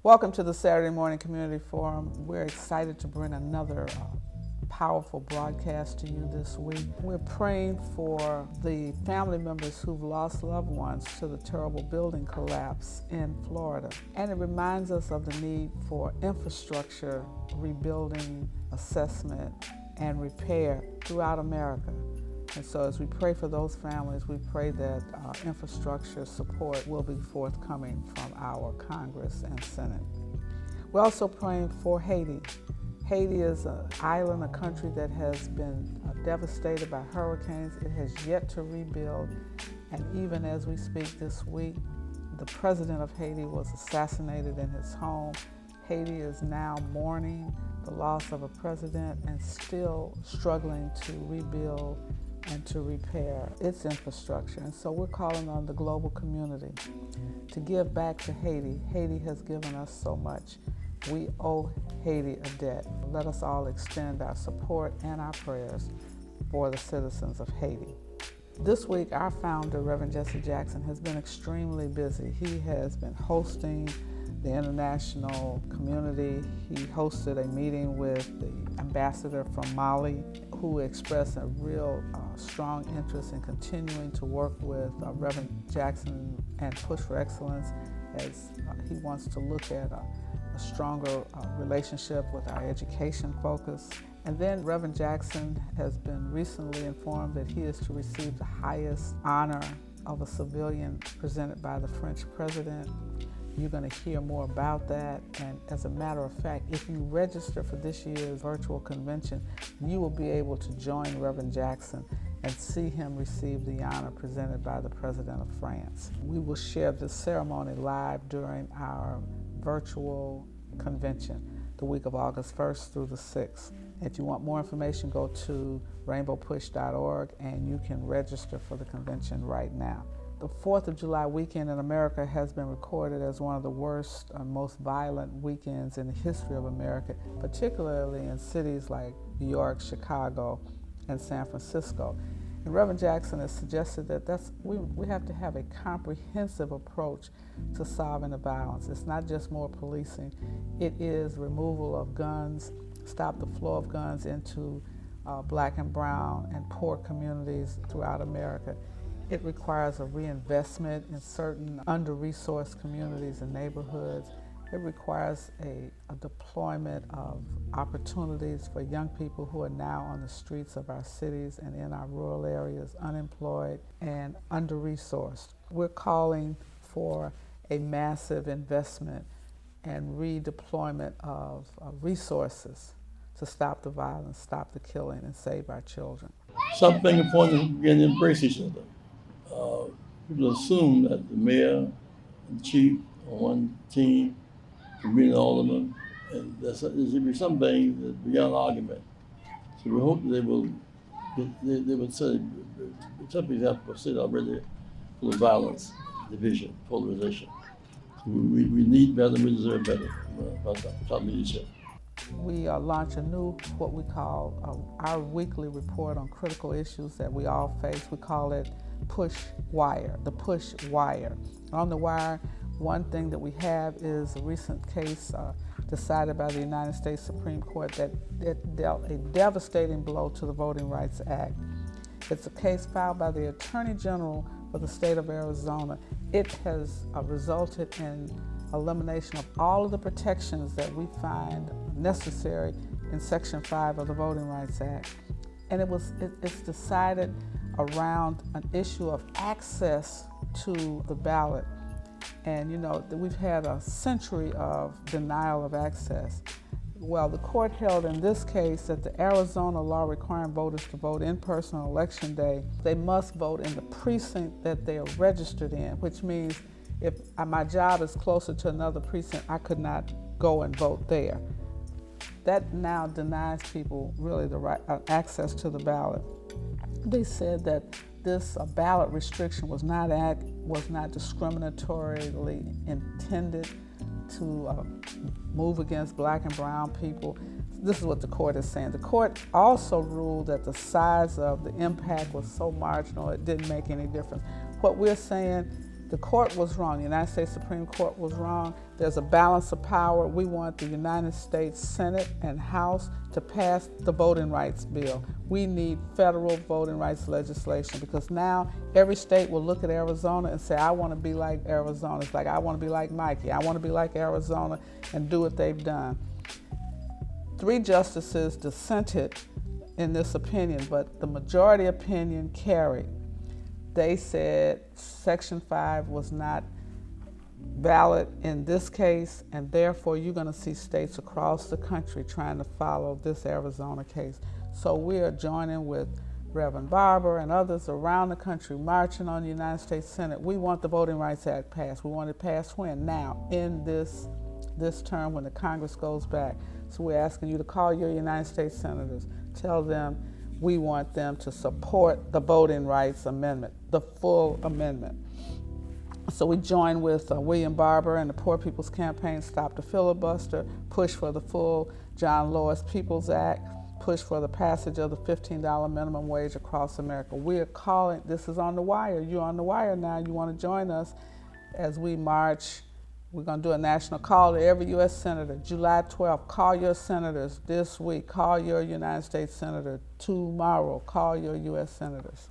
Welcome to the Saturday Morning Community Forum. We're excited to bring another powerful broadcast to you this week. We're praying for the family members who've lost loved ones to the terrible building collapse in Florida. And it reminds us of the need for infrastructure rebuilding, assessment, and repair throughout America. And so as we pray for those families, we pray that infrastructure support will be forthcoming from our Congress and Senate. We're also praying for Haiti. Haiti is an island, a country that has been devastated by hurricanes. It has yet to rebuild. And even as we speak this week, the president of Haiti was assassinated in his home. Haiti is now mourning the loss of a president and still struggling to rebuild and to repair its infrastructure. And so we're calling on the global community to give back to Haiti. Haiti has given us so much. We owe Haiti a debt. Let us all extend our support and our prayers for the citizens of Haiti. This week, our founder, Reverend Jesse Jackson, has been extremely busy. He has been hosting the international community. He hosted a meeting with the ambassador from Mali, who expressed a real strong interest in continuing to work with Reverend Jackson and Push for Excellence, as he wants to look at a stronger relationship with our education focus. And then Reverend Jackson has been recently informed that he is to receive the highest honor of a civilian presented by the French president. You're going to hear more about that. And as a matter of fact, if you register for this year's virtual convention, you will be able to join Reverend Jackson and see him receive the honor presented by the President of France. We will share this ceremony live during our virtual convention, the week of August 1st through the 6th. If you want more information, go to rainbowpush.org and you can register for the convention right now. The 4th of July weekend in America has been recorded as one of the worst and most violent weekends in the history of America, particularly in cities like New York, Chicago, and San Francisco. And Reverend Jackson has suggested that we have to have a comprehensive approach to solving the violence. It's not just more policing. It is removal of guns, stop the flow of guns into black and brown and poor communities throughout America. It requires a reinvestment in certain under-resourced communities and neighborhoods. It requires a deployment of opportunities for young people who are now on the streets of our cities and in our rural areas, unemployed and under-resourced. We're calling for a massive investment and redeployment of resources to stop the violence, stop the killing, and save our children. Something important is begin to embrace each other. People assume that the mayor and chief on one team can be an alderman, and there should be something that's beyond argument. So we hope they would say, some people have said already, full of violence, division, polarization. So we need better, we deserve better about leadership. We launch a new, what we call our weekly report on critical issues that we all face. We call it Push Wire, the Push Wire. On the wire, one thing that we have is a recent case decided by the United States Supreme Court that dealt a devastating blow to the Voting Rights Act. It's a case filed by the Attorney General for the state of Arizona. It has resulted in elimination of all of the protections that we find necessary in Section 5 of the Voting Rights Act. And it's decided around an issue of access to the ballot. And you know, we've had a century of denial of access. Well, the court held in this case that the Arizona law requiring voters to vote in person on Election Day, they must vote in the precinct that they are registered in, which means if my job is closer to another precinct, I could not go and vote there. That now denies people really the right access to the ballot. They said that this ballot restriction was not discriminatorily intended to move against black and brown people. This is what the court is saying. The court also ruled that the size of the impact was so marginal it didn't make any difference. What we're saying, The court was wrong. The United States Supreme Court was wrong. There's a balance of power. We want the United States Senate and House to pass the voting rights bill. We need federal voting rights legislation, because now every state will look at Arizona and say, I want to be like Arizona. It's like, I want to be like Mikey. I want to be like Arizona, and do what they've done. 3 justices dissented in this opinion, but the majority opinion carried. They said Section 5 was not valid in this case, and therefore you're going to see states across the country trying to follow this Arizona case. So we are joining with Reverend Barber and others around the country marching on the United States Senate. We want the Voting Rights Act passed. We want it passed when? Now, in this term, when the Congress goes back. So we're asking you to call your United States senators. Tell them we want them to support the Voting Rights Amendment, the full amendment. So we join with William Barber and the Poor People's Campaign, Stop the Filibuster, push for the full John Lewis Peoples Act, push for the passage of the $15 minimum wage across America. We are calling, this is on the wire. You're on the wire now. You want to join us as we march. We're going to do a national call to every U.S. Senator. July 12th, call your senators this week. Call your United States Senator tomorrow. Call your U.S. Senators.